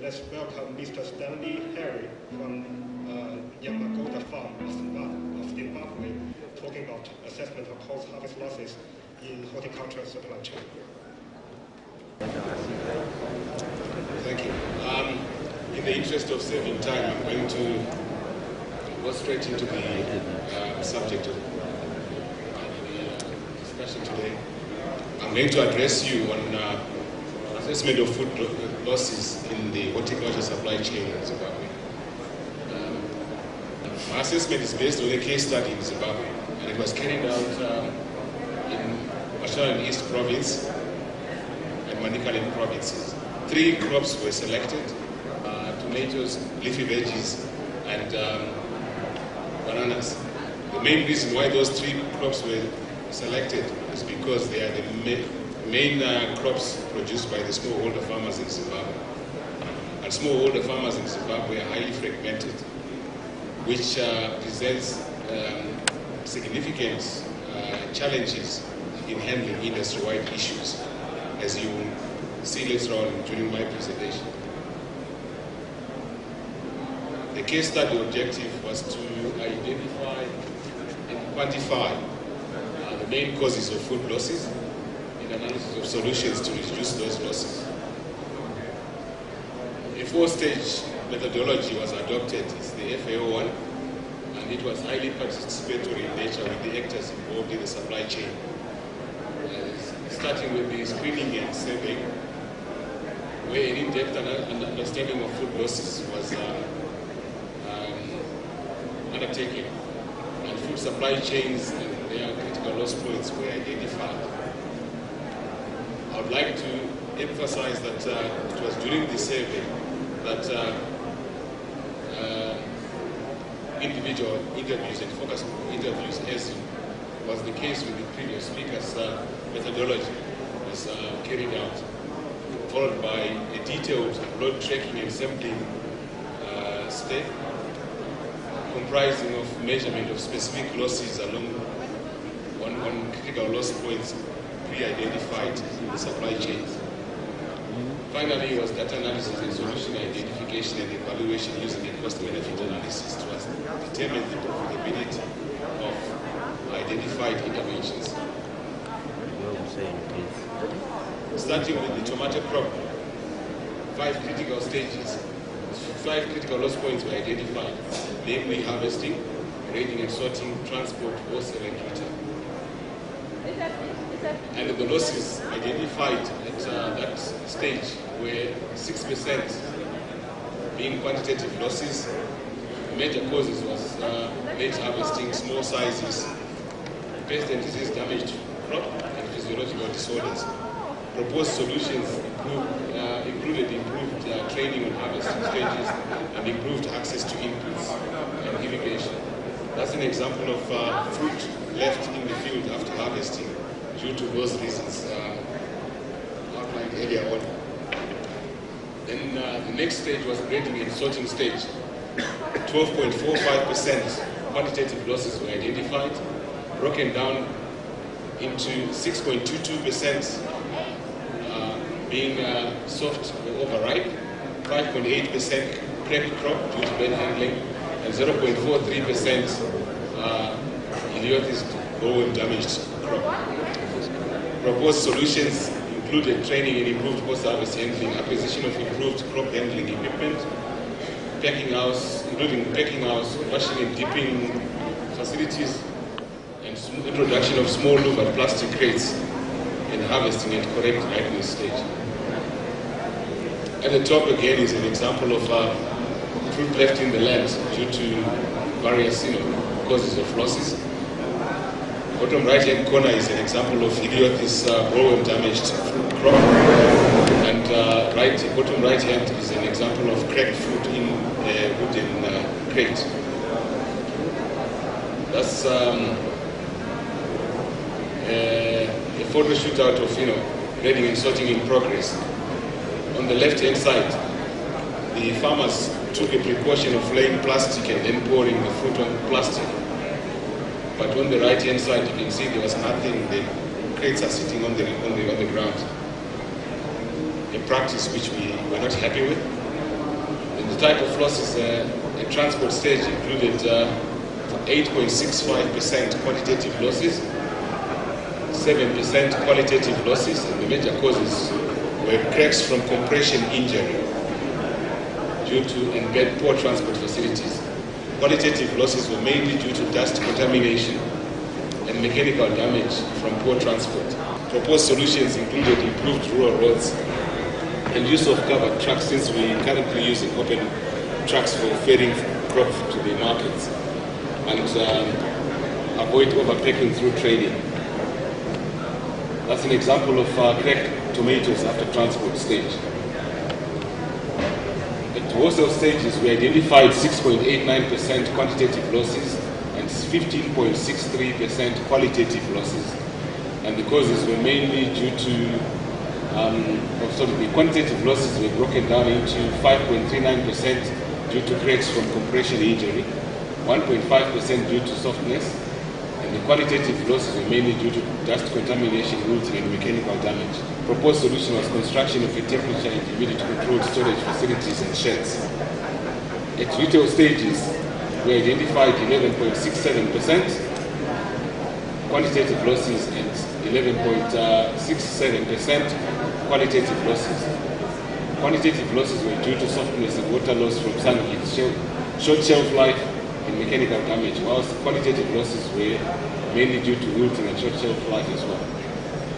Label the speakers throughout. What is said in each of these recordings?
Speaker 1: let's welcome Mr. Stanley Tazivei from Yamagoda Farm of Zimbabwe, talking about assessment of post-harvest losses in horticultural supply chain.
Speaker 2: Thank you. In the interest of saving time, I'm going to go straight into the subject of the discussion today. I'm going to address you on assessment of food losses in the horticulture supply chain in Zimbabwe. My assessment is based on a case study in Zimbabwe, and it was carried out in Mashonaland East Province and Manicaland provinces. 3 crops were selected: tomatoes, leafy veggies, and bananas. The main reason why those 3 crops were selected is because they are the main crops produced by the smallholder farmers in Zimbabwe. And smallholder farmers in Zimbabwe are highly fragmented, which presents significant challenges in handling industry-wide issues, as you will see later on during my presentation. The case study objective was to identify and quantify the main causes of food losses and analysis of solutions to reduce those losses. A 4-stage methodology was adopted. It's the FAO1, and it was highly participatory in nature with the actors involved in the supply chain. Starting with the screening and survey, where an in-depth understanding of food losses was undertaken, and food supply chains and their critical loss points were identified. I would like to emphasize that it was during the survey that individual interviews and focus interviews, as was the case with the previous speakers, methodology was carried out, followed by a detailed load tracking and sampling step comprising of measurement of specific losses along on critical loss points pre-identified in the supply chains. Finally, was data analysis and solution identification and evaluation using a cost-benefit analysis to determine the profitability of identified interventions. Starting with the tomato crop, 5 critical stages, 5 critical loss points were identified, namely harvesting, grading and sorting, transport, wholesale and retail. And the losses identified at that stage were 6% being quantitative losses. The major causes was late harvesting, small sizes, pest and disease damage to crop, and physiological disorders. Proposed solutions included improved training on harvesting stages and improved access to inputs and irrigation. That's an example of fruit left in the field after harvesting due to those reasons outlined earlier on. Then the next stage was grading and sorting stage. 12.45% quantitative losses were identified, broken down into 6.22% being soft or overripe, 5.8% cracked crop due to bad handling, and 0.43% idiotized, low and damaged crop. Proposed solutions included training in improved post-harvest handling, acquisition of improved crop handling equipment, packing house, including packing house, washing and dipping facilities, and introduction of small louvered plastic crates, and harvesting at correct ripeness stage. At the top again is an example of fruit left in the land due to various causes of losses. Bottom right-hand corner is an example of idiotized, raw and damaged fruit crop. And bottom right-hand is an example of cracked fruit in a wooden crate. That's a photo shootout of grading and sorting in progress. On the left-hand side, the farmers took a precaution of laying plastic and then pouring the fruit on plastic. But on the right-hand side, you can see there was nothing. The crates are sitting on the ground. A practice which we were not happy with. type of losses at transport stage included 8.65% quantitative losses, 7% qualitative losses, and the major causes were cracks from compression injury due to poor transport facilities. Qualitative losses were mainly due to dust contamination and mechanical damage from poor transport. Proposed solutions included improved rural roads and use of covered trucks, since we currently using open trucks for ferrying crop to the markets, and avoid overpacking through trading. That's an example of cracked tomatoes after transport stage. At wholesale stages, we identified 6.89% quantitative losses and 15.63% qualitative losses. And the causes were mainly due to, the quantitative losses were broken down into 5.39% due to cracks from compression injury, 1.5% due to softness, and the qualitative losses were mainly due to dust contamination, wilting, and mechanical damage. Proposed solution was construction of a temperature and humidity controlled storage facilities and sheds. At retail stages, we identified 11.67% quantitative losses and 11.67% qualitative losses. Quantitative losses were due to softness and water loss from sun heat, short shelf life, and mechanical damage, whilst qualitative losses were mainly due to wilting and short shelf life as well.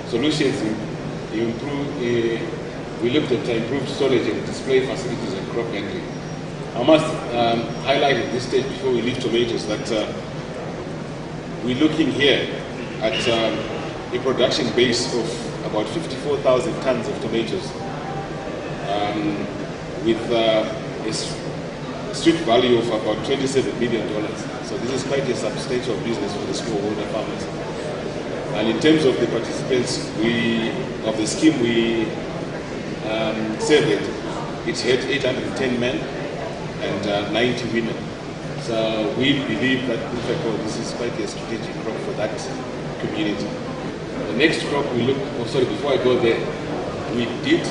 Speaker 2: Solutions we looked at improved storage and display facilities and crop handling. I must highlight at this stage, before we leave tomatoes, that we're looking here at a production base of about 54,000 tons of tomatoes, with a street value of about $27 million. So this is quite a substantial business for the smallholder farmers. And in terms of the participants of the scheme we surveyed, it had 810 men and 90 women. So we believe that, in fact, this is quite a strategic crop for that community. The next crop we looked, before I go there, we did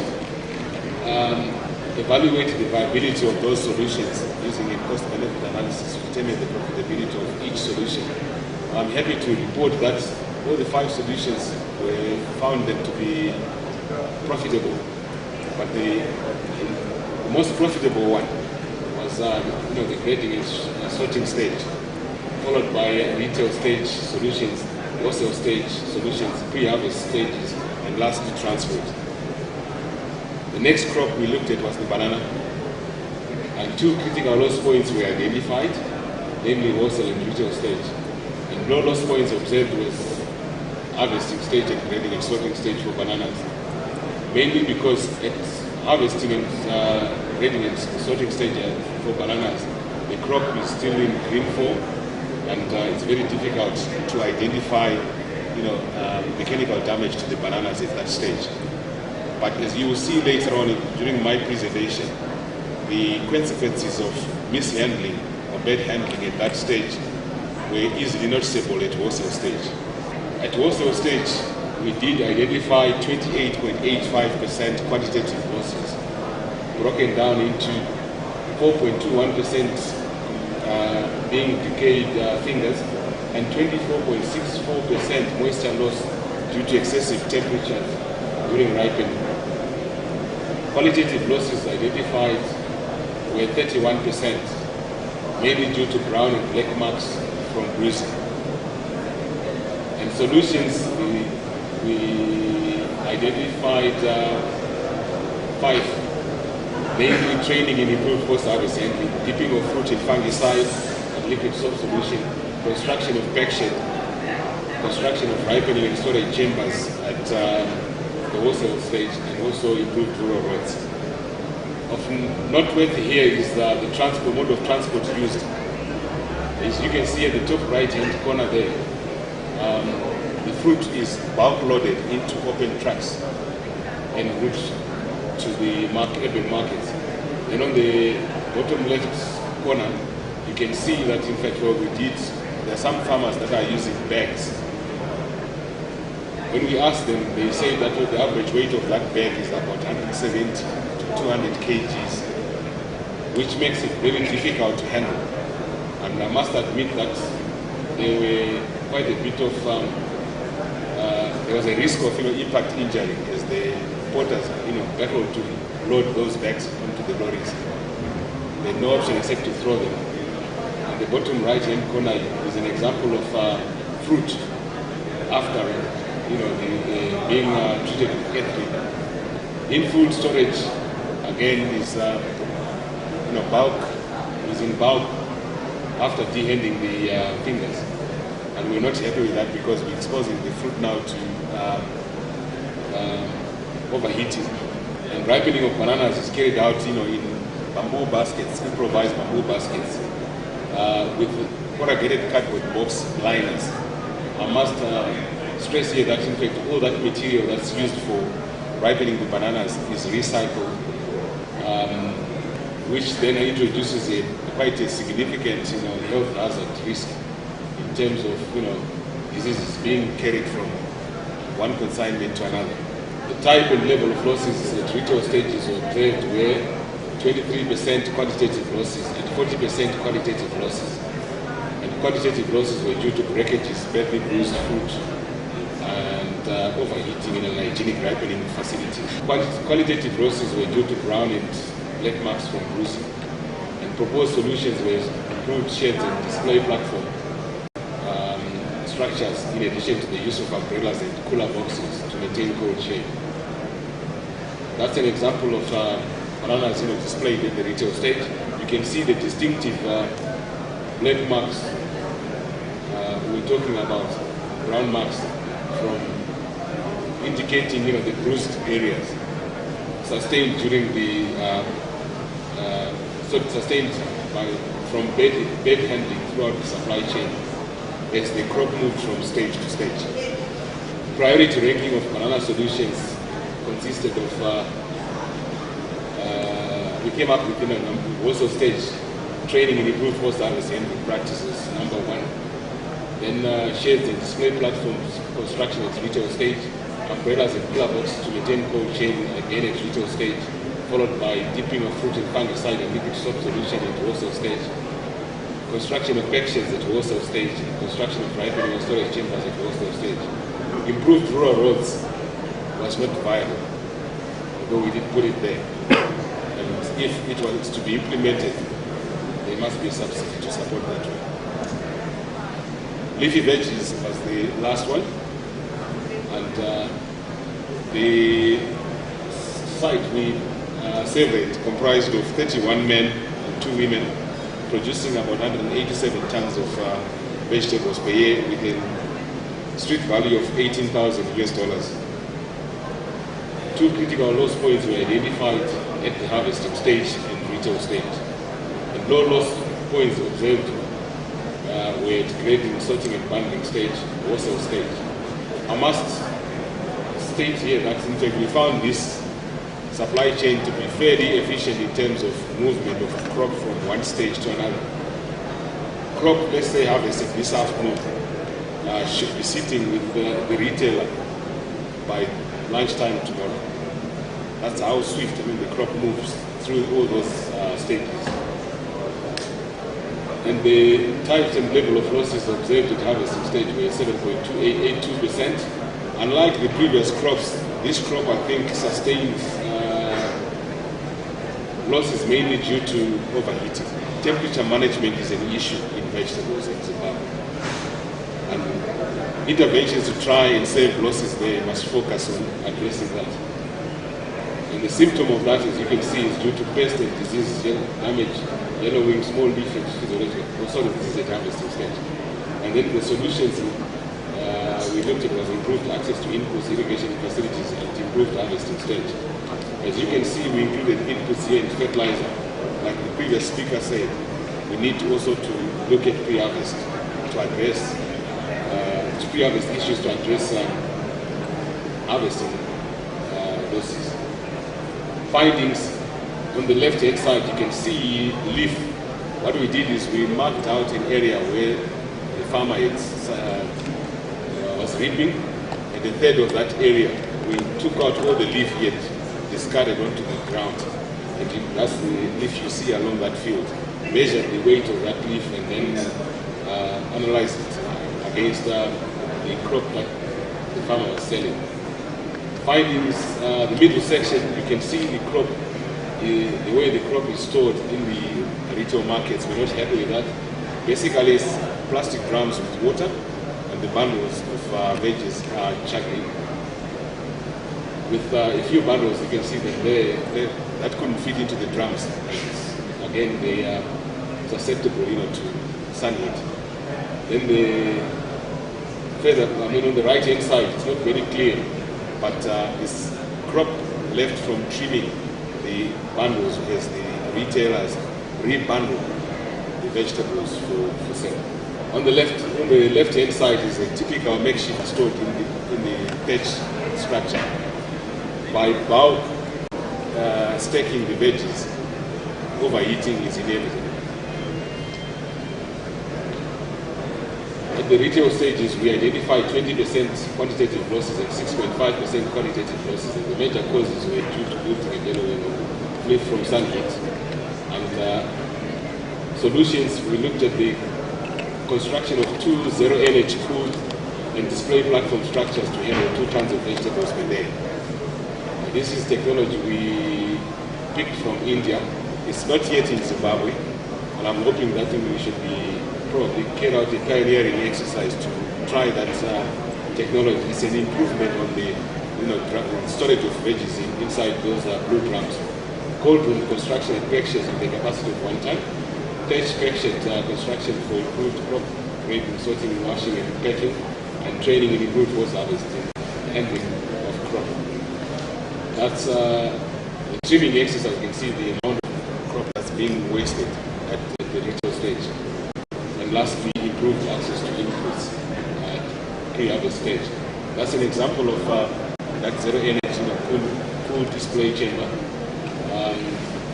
Speaker 2: evaluate the viability of those solutions using a cost-benefit analysis to determine the profitability of each solution. I'm happy to report that all the 5 solutions were found them to be profitable, but the most profitable one was the grading and sorting stage, followed by retail stage solutions, wholesale stage solutions, pre-harvest stages, and lastly transport. The next crop we looked at was the banana, and 2 critical loss points were identified, namely wholesale and retail stage. And no loss points observed was harvesting stage and grading and sorting stage for bananas, mainly because at harvesting and grading and sorting stage for bananas, the crop is still in green form, and it's very difficult to identify, mechanical damage to the bananas at that stage. But as you will see later on during my presentation, the consequences of mishandling or bad handling at that stage were easily noticeable at wholesale stage. At wholesale stage, we did identify 28.85% quantitative losses, broken down into 4.21% being decayed fingers, and 24.64% moisture loss due to excessive temperatures during ripening. Qualitative losses identified were 31%, mainly due to brown and black marks from bruising. And solutions, we identified 5, namely training in improved post-harvest handling, dipping of fruit in fungicide and liquid soap solution, construction of pack shed, construction of ripening and storage chambers at the wholesale stage, and also improved rural roads. Of noteworthy here is the mode of transport used. As you can see at the top right-hand corner there, the fruit is bulk loaded into open trucks en route to the urban markets. And on the bottom left corner, you can see that, in fact, what we did, there are some farmers that are using bags. When we asked them, they say that the average weight of that bag is about 170 to 200 kgs,
Speaker 3: which makes it very difficult to handle. And I must admit that there were quite a bit of, there was a risk of impact injury as the porters battled to load those bags onto the lorries. They had no option except to throw them. And the bottom right-hand corner is an example of fruit after being treated with F3. In food storage, again, is bulk, is in bulk after dehanding the fingers. And we're not happy with that because we're exposing the fruit now to overheating. And ripening of bananas is carried out in bamboo baskets, improvised bamboo baskets, with corrugated cardboard box liners. I must stress here that in fact all that material that's used for ripening the bananas is recycled, which then introduces quite a significant health hazard risk in terms of diseases being carried from one consignment to another. The type and level of losses at retail stages observed were 23% quantitative losses and 40% qualitative losses. And quantitative losses were due to breakages, badly bruised fruit, and overheating in an hygienic ripening facility. Qualitative losses were due to brown and black marks from bruising. And proposed solutions were improved sheds and display platform structures, in addition to the use of umbrellas and cooler boxes to maintain cold shade. That's an example of bananas displayed at the retail stage. You can see the distinctive black marks. We're talking about brown marks from indicating the bruised areas sustained during the sustained from bed handling throughout the supply chain as the crop moved from stage to stage. Priority ranking of banana solutions consisted of we came up with also stage training in improved post-harvest handling practices, number 1. Then shades and display platforms construction at retail stage, umbrellas and cooler boxes to maintain cold chain again at retail stage, followed by dipping of fruit and fungicide and liquid soap solution at wholesale stage, construction of pack sheds at wholesale stage, construction of ripening and storage chambers at wholesale stage. Improved rural roads was not viable, although we did put it there. And if it was to be implemented, there must be a subsidy to support that one. Leafy veggies was the last one, and the site we surveyed comprised of 31 men and 2 women, producing about 187 tons of vegetables per year with a street value of $18,000 US. 2 critical loss points were identified at the harvesting stage and retail stage. And low loss points observed were at grading, sorting and bundling stage, wholesale stage. I must state here that in fact we found this supply chain to be fairly efficient in terms of movement of crop from one stage to another. Crop, let's say harvested this afternoon, should be sitting with the retailer by lunchtime tomorrow. That's how swift the crop moves through all those stages. And the types and level of losses observed at harvesting stage were 7.82%. Unlike the previous crops, this crop I think sustains losses mainly due to overheating. Temperature management is an issue in vegetables in Zimbabwe. And interventions to try and save losses there must focus on addressing that. And the symptom of that, as you can see, is due to pest and diseases, damage, yellowing, small leaf and physiological, also the disease at harvesting stage. And then the solutions we looked at was improved access to inputs, irrigation facilities, and improved harvesting stage. As you can see, we included inputs here in fertilizer. Like the previous speaker said, we need to also to look at pre-harvest to address pre-harvest issues to address harvesting losses. Findings on the left-hand side, you can see leaf. What we did is we marked out an area where the farmer was reaping, and a third of that area we took out all the leaf yet discarded onto the ground. That's the leaf you see along that field. Measure the weight of that leaf and then analyze it against the crop that the farmer was selling. Findings, the middle section, you can see the crop, the way the crop is stored in the retail markets. We're not happy with that. Basically, it's plastic drums with water, and the bundles of veggies are chugging. With a few bundles, you can see that that couldn't fit into the drums. Again, they are susceptible, to sunlight. Then on the right-hand side, it's not very clear, but this crop left from trimming the bundles as the retailers rebundle the vegetables for sale. On the left-hand side is a typical makeshift stored in the thatch structure. By bulk stacking the veggies, overheating is inevitable. At the retail stages, we identified 20% quantitative losses and 6.5% qualitative losses, and the major causes were due to wilting and yellowing, flip from sunlight. And solutions, we looked at the construction of 2 zero-energy cooled and display platform structures to handle 2 tons of vegetables per day. This is technology we picked from India. It's not yet in Zimbabwe, and I'm hoping that we should be probably carry out a pioneering exercise to try that technology. It's an improvement on the storage of veggies inside those blue drums. Cold room construction at packages with a capacity of 1 ton. Thatch package construction for improved crop grading, sorting, washing, and packing, and training in improved post harvesting and handling of crop. That's the trimming exercise. You can see the amount of crop that's being wasted at the retail stage. And lastly, improved access to inputs at pre-harvest stage. That's an example of that zero energy cool display chamber.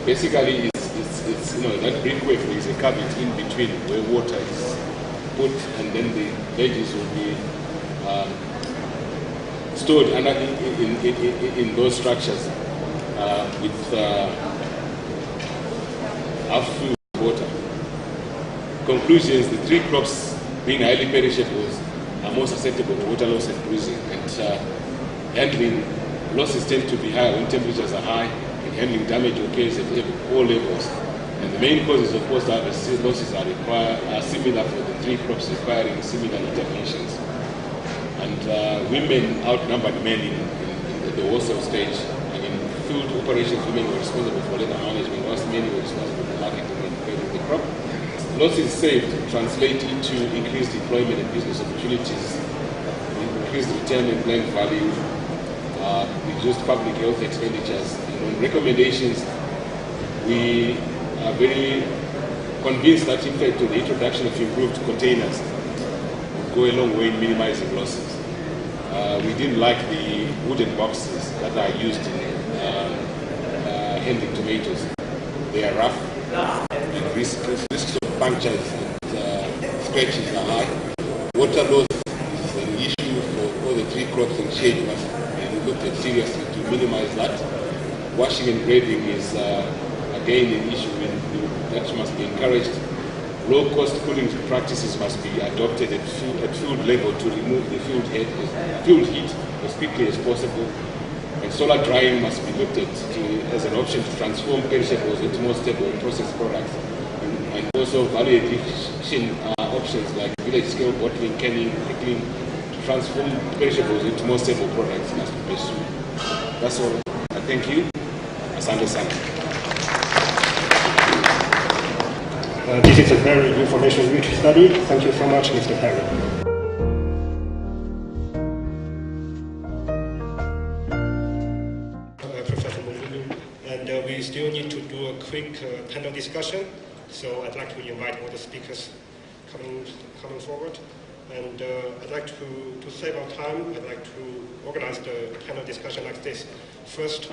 Speaker 3: Basically, it's that brick wafer is a cavity in between where water is put, and then the veggies will be stored in those structures with half-filled water. Conclusions: the 3 crops, being highly perishable, are more susceptible to water loss and bruising, and handling losses tend to be higher when temperatures are high, and handling damage occurs at all levels. And the main causes of post-harvest losses are similar for the 3 crops, requiring similar interventions. And women outnumbered men in the wholesale stage, and in field operations, women were responsible for labor management, whilst men were responsible for marketing and trading the crop. Losses saved translate into increased employment and business opportunities, increased return and blank value, reduced public health expenditures. And on recommendations, we are very convinced that, in fact, the introduction of improved containers will go a long way in minimizing losses. We didn't like the wooden boxes that are used in handling tomatoes. They are rough, and risks of punctures and scratches are high. Water loss is an issue for all the 3 crops in shade, and we looked at seriously to minimize that. Washing and grading is again an issue that must be encouraged. Low-cost cooling practices must be adopted at field level to remove the field heat as quickly as possible. And solar drying must be looked at as an option to transform perishables into more stable processed products. And also value addition options like village-scale bottling, canning, pickling, to transform perishables into more stable products must be pursued. That's all. Thank you. Asante sana.
Speaker 1: This is a very information-rich study. Thank you so much, Mr. Perry. Professor Mungulu, and we still need to do a quick panel discussion. So I'd like to invite all the speakers coming forward. And I'd like to save our time, I'd like to organize the panel discussion like this. First,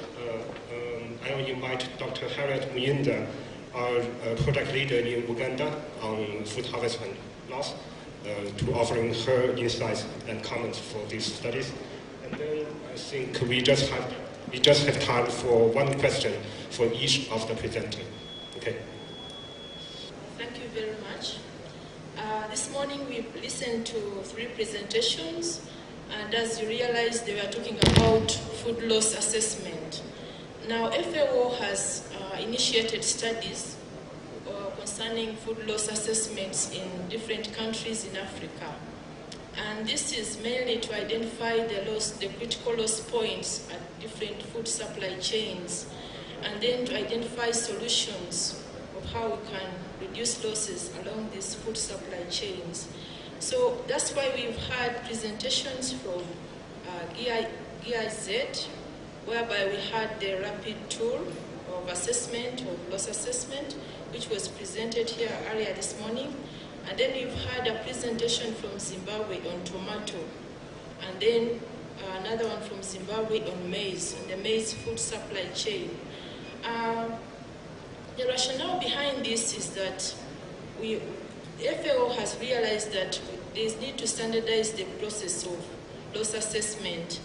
Speaker 1: I will invite Dr. Harriet Muyinda, our project leader in Uganda on food harvest and loss, to offering her insights and comments for these studies. And then I think we just have we just have time for one question for each of the presenters. Okay.
Speaker 4: Thank you very much. This morning we listened to 3 presentations, and as you realize, they were talking about food loss assessment. Now, FAO has initiated studies concerning food loss assessments in different countries in Africa. And this is mainly to identify the critical loss points at different food supply chains, and then to identify solutions of how we can reduce losses along these food supply chains. So that's why we've had presentations from GIZ, whereby we had the rapid tool of assessment, of loss assessment, which was presented here earlier this morning. And then we've had a presentation from Zimbabwe on tomato, and then another one from Zimbabwe on maize, and the maize food supply chain. The rationale behind this is that the FAO has realized that there is need to standardize the process of loss assessment,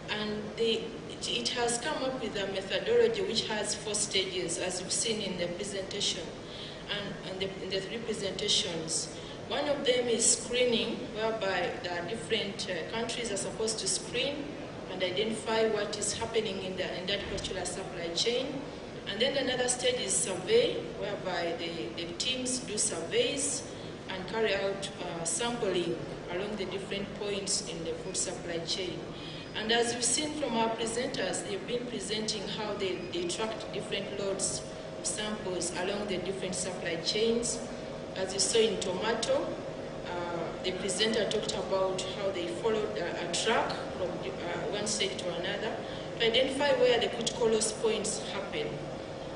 Speaker 4: and it has come up with a methodology which has 4 stages, as you've seen in the presentation and in the 3 presentations. One of them is screening, whereby the different countries are supposed to screen and identify what is happening in that particular supply chain. And then another stage is survey, whereby the teams do surveys and carry out sampling along the different points in the food supply chain. And as you've seen from our presenters, they've been presenting how they tracked different loads of samples along the different supply chains. As you saw in tomato, the presenter talked about how they followed a track from one state to another to identify where the critical loss points happen.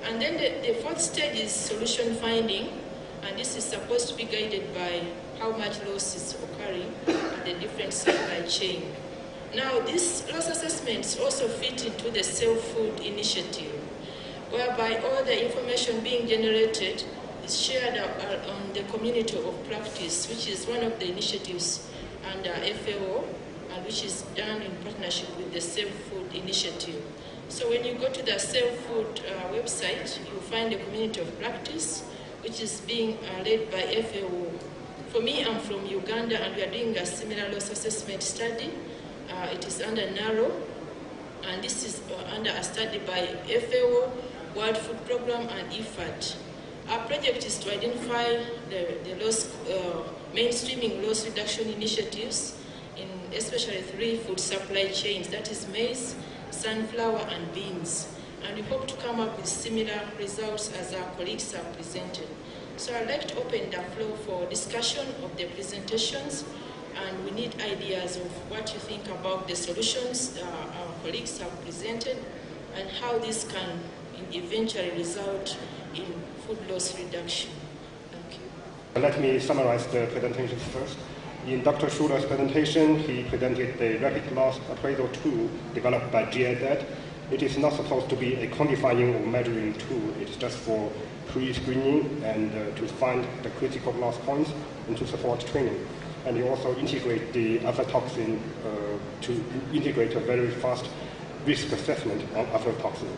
Speaker 4: And then the 4th stage is solution finding, and this is supposed to be guided by how much loss is occurring at the different supply chain. Now, these loss assessments also fit into the Safe Food initiative, whereby all the information being generated is shared on the community of practice, which is one of the initiatives under FAO, and which is done in partnership with the Safe Food initiative. So when you go to the Safe Food website, you'll find a community of practice, which is being led by FAO. For me, I'm from Uganda, and we are doing a similar loss assessment study. It is under NARO, and this is under a study by FAO, World Food Programme, and IFAD. Our project is to identify the loss, mainstreaming loss reduction initiatives in especially 3 food supply chains, that is maize, sunflower, and beans. And we hope to come up with similar results as our colleagues have presented. So I'd like to open the floor for discussion of the presentations, and we need ideas of what you think about the solutions our colleagues have presented and how this can eventually result in food loss reduction. Thank you.
Speaker 1: Let me summarize the presentations first. In Dr. Schuller's presentation, he presented the rapid loss appraisal tool developed by GIZ. It is not supposed to be a quantifying or measuring tool. It's just for pre-screening and to find the critical loss points and to support training. And you also integrate the aflatoxin to integrate a very fast risk assessment on aflatoxin.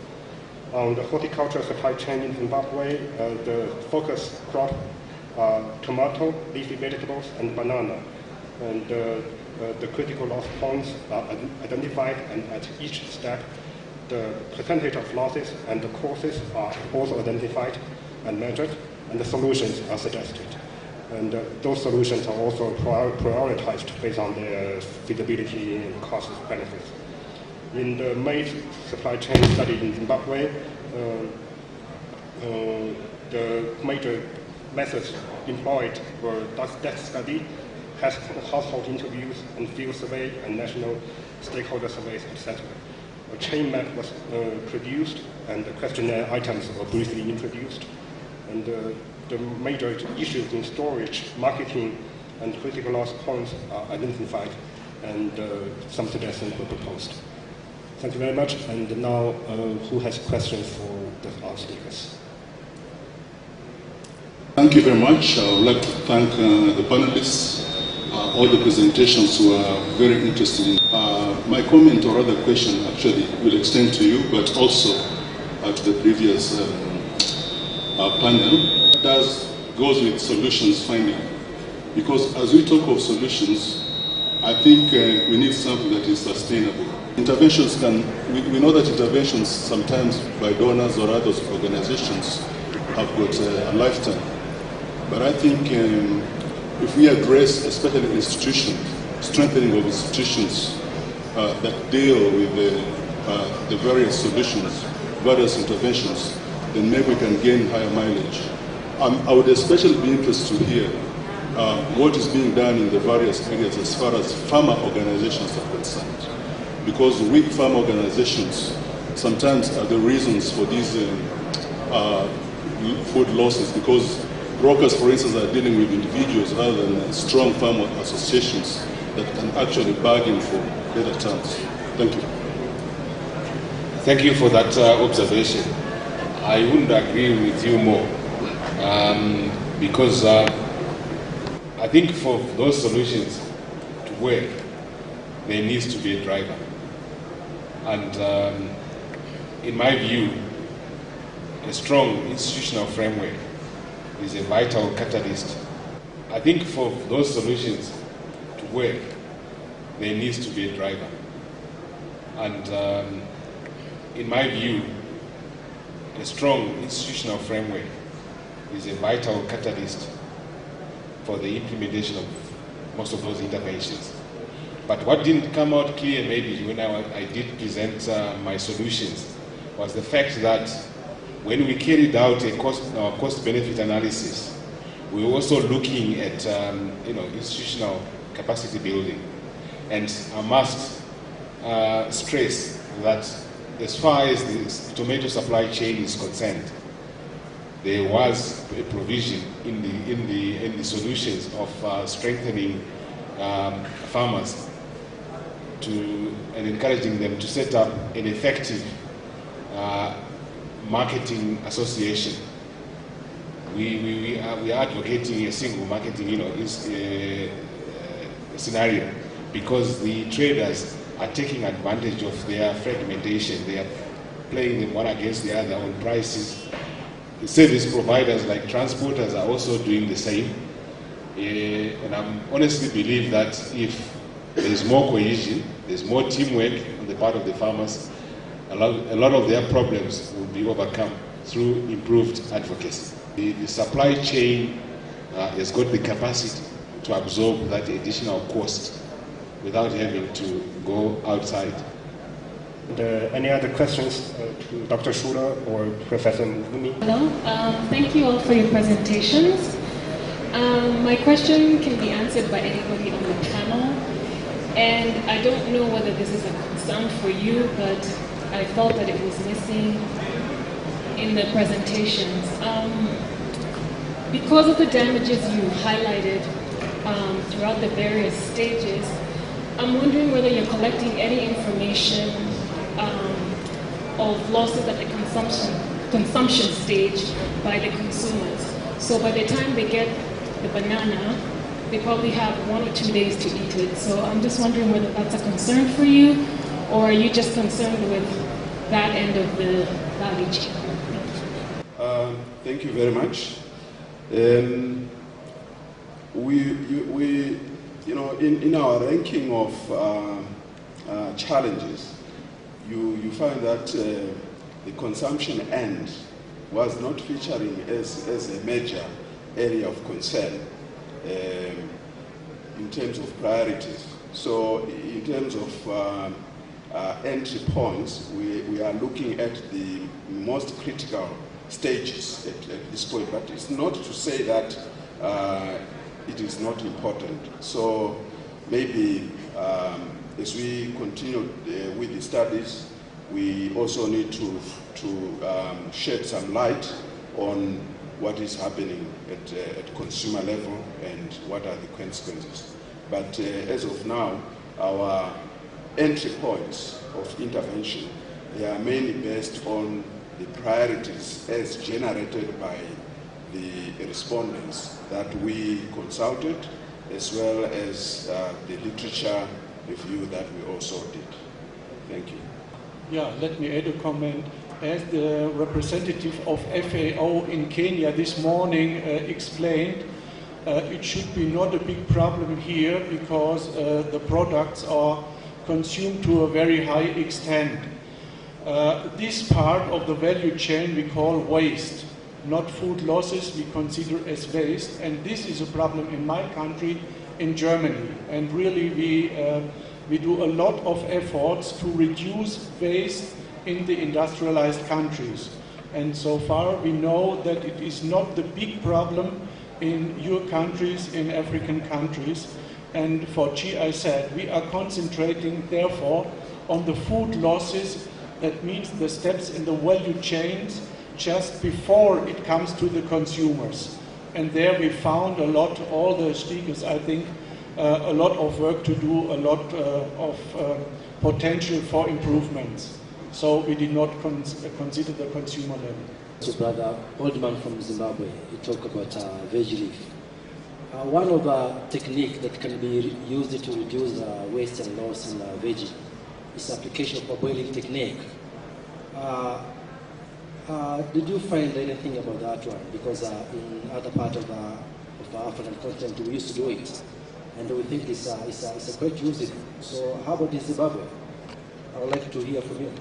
Speaker 1: On the horticulture supply chain in Zimbabwe, the focus crop are tomato, leafy vegetables, and banana. And the critical loss points are identified, and at each step, the percentage of losses and the causes are also identified and measured, and the solutions are suggested. And those solutions are also prioritized based on their feasibility and cost benefits. In the maize supply chain study in Zimbabwe, the major methods employed were desk study, household interviews, and field survey, and national stakeholder surveys, etc. A chain map was produced, and the questionnaire items were briefly introduced. And the major issues in storage, marketing, and critical loss points are identified, and some suggestions were proposed. Thank you very much. And now, who has questions for our speakers?
Speaker 5: Thank you very much. I would like to thank the panelists. All the presentations were very interesting. My comment or other question actually will extend to you, but also to the previous panel. Goes with solutions finding. Because as we talk of solutions, I think we need something that is sustainable. Interventions we know that interventions sometimes by donors or other organizations have got a lifetime. But I think if we address, especially institutions, strengthening of institutions that deal with the various solutions, various interventions, then maybe we can gain higher mileage. I would especially be interested to hear what is being done in the various areas as far as farmer organizations are concerned. Because weak farm organizations sometimes are the reasons for these food losses, because brokers, for instance, are dealing with individuals rather than strong farm associations that can actually bargain for better terms. Thank you.
Speaker 2: Thank you for that observation. I wouldn't agree with you more because I think for those solutions to work, there needs to be a driver. And in my view, a strong institutional framework is a vital catalyst. I think for those solutions to work, there needs to be a driver. And in my view, a strong institutional framework is a vital catalyst for the implementation of most of those interventions. But what didn't come out clear maybe when I did present my solutions was the fact that when we carried out our cost-benefit analysis, we were also looking at institutional capacity building. And I must stress that as far as the tomato supply chain is concerned, there was a provision in the solutions of strengthening farmers and encouraging them to set up an effective marketing association. We are advocating a single marketing scenario because the traders are taking advantage of their fragmentation. They are playing them one against the other on prices. The service providers like transporters are also doing the same. And I honestly believe that if there is more cohesion, there's more teamwork on the part of the farmers, a lot of their problems will be overcome through improved advocacy. The supply chain has got the capacity to absorb that additional cost without having to go outside.
Speaker 1: Any other questions to Dr. Schuler or Professor Ngumi?
Speaker 6: Hello, thank you all for your presentations. My question can be answered by anybody on the panel, and I don't know whether this is a concern for you, but I felt that it was missing in the presentations. Because of the damages you highlighted throughout the various stages, I'm wondering whether you're collecting any information of losses at the consumption stage by the consumers. So by the time they get the banana, they probably have 1 or 2 days to eat it. So I'm just wondering whether that's a concern for you, or are you just concerned with that end of the value chain?
Speaker 3: Thank you very much. In our ranking of challenges, you find that the consumption end was not featuring as a major area of concern in terms of priorities. So in terms of entry points, we are looking at the most critical stages at this point, but it's not to say that it is not important. So maybe as we continue with the studies, we also need to shed some light on what is happening at consumer level and what are the consequences. But as of now, our entry points of intervention, they are mainly based on the priorities as generated by the respondents that we consulted, as well as the literature
Speaker 7: review that we also did. Thank you.
Speaker 8: Yeah, let me add a comment. As the representative of FAO in Kenya this morning explained, it should be not a big problem here because the products are consumed to a very high extent. This part of the value chain we call waste, not food losses we consider as waste, and this is a problem in my country, in Germany. And really we do a lot of efforts to reduce waste in the industrialized countries. And so far we know that it is not the big problem in your countries, in African countries. And for GIZ, we are concentrating therefore on the food losses, that means the steps in the value chains just before it comes to the consumers. And there we found a lot, all the speakers, I think, a lot of work to do, a lot of potential for improvements. So we did not consider the consumer level.
Speaker 9: So brother Oldman from Zimbabwe, you talk about veg leaf. One of the techniques that can be used to reduce waste and loss in veggie is application of a boiling technique. Did you find anything about that one? Because in other part of the African continent we used to do it, and we think it's quite useful. So how about in Zimbabwe? I would like to hear from you.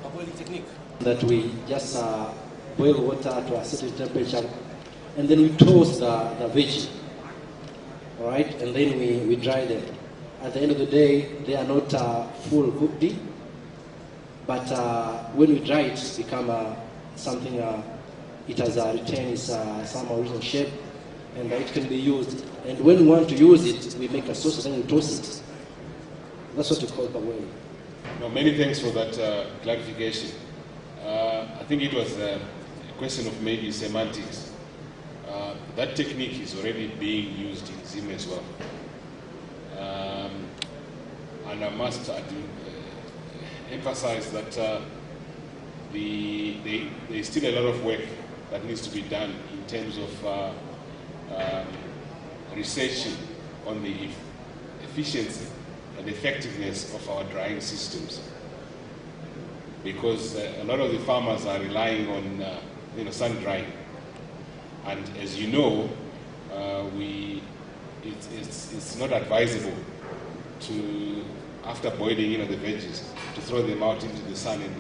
Speaker 9: A boiling technique. That we just boil water to a certain temperature, and then we toast the veggie. All right, and then we dry them. At the end of the day, they are not full cooked, but when we dry it, it becomes something. It has retained some original shape, and it can be used. And when we want to use it, we make a sauce and then we toast it. That's what we call parboiling.
Speaker 2: No, many thanks for that clarification. I think it was a question of maybe semantics. That technique is already being used in Zim as well. And I must emphasize that there's still a lot of work that needs to be done in terms of researching on the efficiency and effectiveness of our drying systems. Because a lot of the farmers are relying on sun drying. And as you know, it's not advisable to, after boiling the veggies, to throw them out into the sun and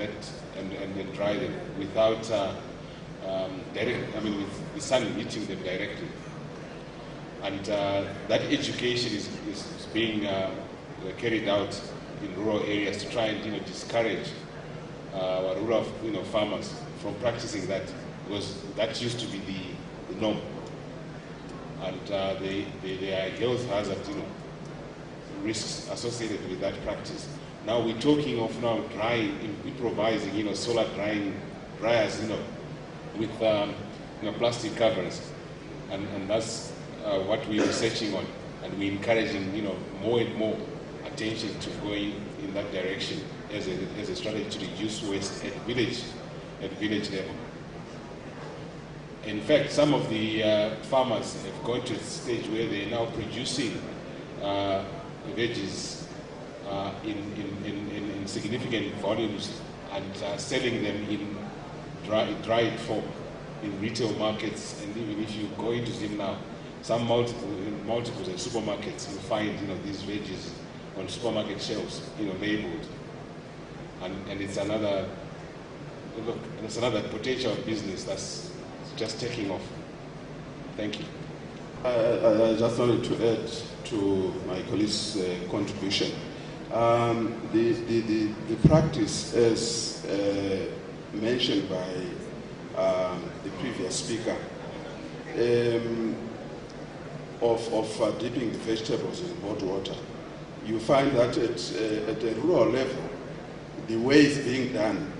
Speaker 2: then dry them without with the sun hitting them directly. And that education is being carried out in rural areas to try and discourage our rural farmers from practicing that, because that used to be the norm. And there are health hazard risks associated with that practice. Now we're talking of drying, improvising solar drying dryers with plastic covers, and that's what we're researching on, and we're encouraging more and more attention to going in that direction as a strategy to reduce waste at village level. In fact, some of the farmers have gone to a stage where they're now producing veggies in significant volumes and selling them in dried form in retail markets. And even if you go into Zim now, some multiples in supermarkets, you find these veggies on supermarket shelves, labeled, and it's another potential business that's just taking off. Thank you.
Speaker 7: I just wanted to add to my colleague's contribution. The practice, as mentioned by the previous speaker, of dipping the vegetables in hot water, you find that at a rural level, the way it's being done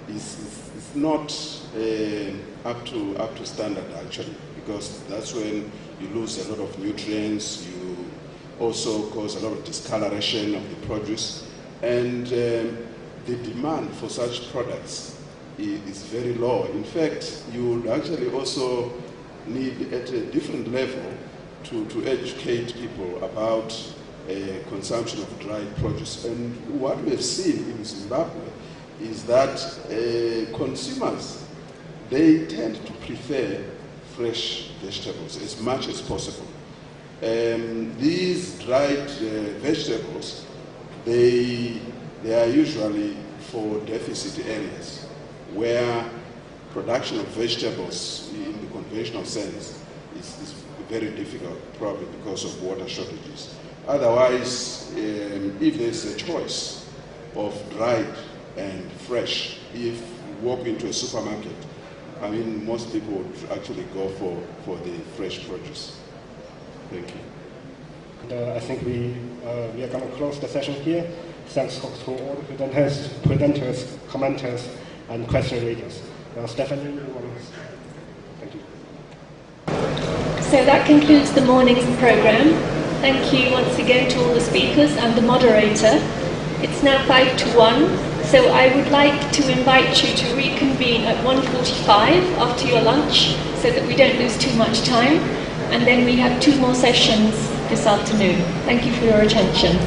Speaker 7: is not up to standard actually, because that's when you lose a lot of nutrients, you also cause a lot of discoloration of the produce, and the demand for such products is very low. In fact, you would actually also need at a different level to educate people about consumption of dried produce. And what we've seen in Zimbabwe is that consumers, they tend to prefer fresh vegetables as much as possible. These dried vegetables, they are usually for deficit areas where production of vegetables in the conventional sense is very difficult, probably because of water shortages. Otherwise, if there's a choice of dried and fresh, if you walk into a supermarket, I mean, most people would actually go for the fresh produce. Thank you.
Speaker 1: And, I think we are going to close the session here. Thanks to all the presenters, commenters, and question readers. Stephanie, you want to... Thank you.
Speaker 6: So that concludes the morning's program. Thank you once again to all the speakers and the moderator. It's now 5 to 1, so I would like to invite you to reconvene at 1:45 after your lunch so that we don't lose too much time. And then we have 2 more sessions this afternoon. Thank you for your attention.